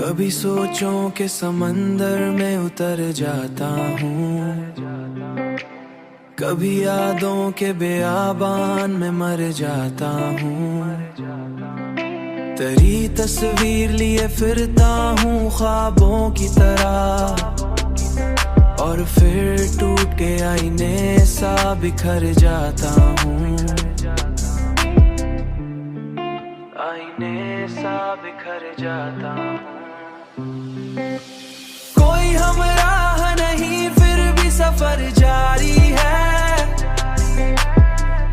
कभी सोचों के समंदर में उतर जाता हूँ, कभी यादों के बेआबान में मर जाता हूँ। तेरी तस्वीर लिए फिरता हूँ ख्वाबों की तरह, और फिर टूट के आईने सा बिखर जाता हूँ, आईने सा बिखर जाता हूँ। कोई हमराह नहीं फिर भी सफर जारी है,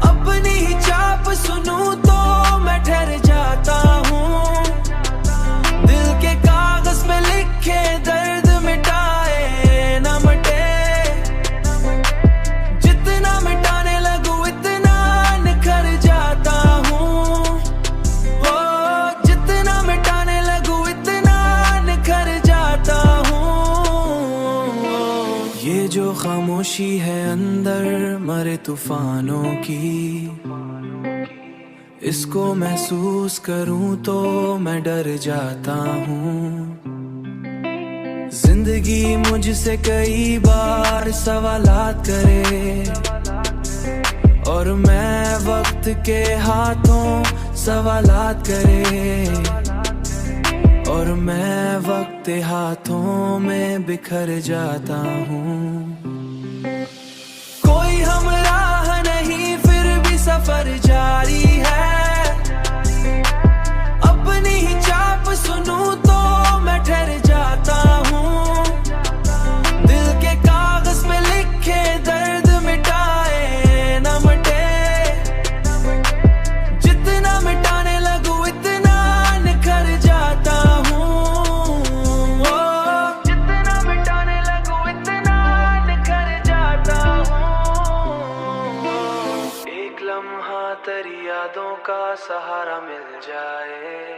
अपनी ही चाप सुनूं तो मैं ठहर जाता हूँ। दिल के कागज पे लिखे दर्द मिटाए न मटे, जितना मिटाने लगूं इतना निखर जाता हूँ। ओ जितना मिटाने लगूं इतना निखर जाता हूँ। ये जो खामोशी है अंदर मरे तूफानों की, इसको महसूस करूं तो मैं डर जाता हूँ। जिंदगी मुझसे कई बार सवालात करे, और मैं वक्त के हाथों सवालात करे, और मैं वक्त के हाथों में बिखर जाता हूँ। कोई हमराह नहीं फिर भी सफर जारी है, अपनी ही चाप सुनूं तो मैं ठहर जाता हूँ। दिल के कागज पे लिखे दर्द मिटाए न मटे, जितना मिटाने लगूं इतना निखर जाता हूँ। जितना मिटाने लगूं इतना निखर जाता हूँ। एक लम्हा तेरी यादों का सहारा मिल जाए,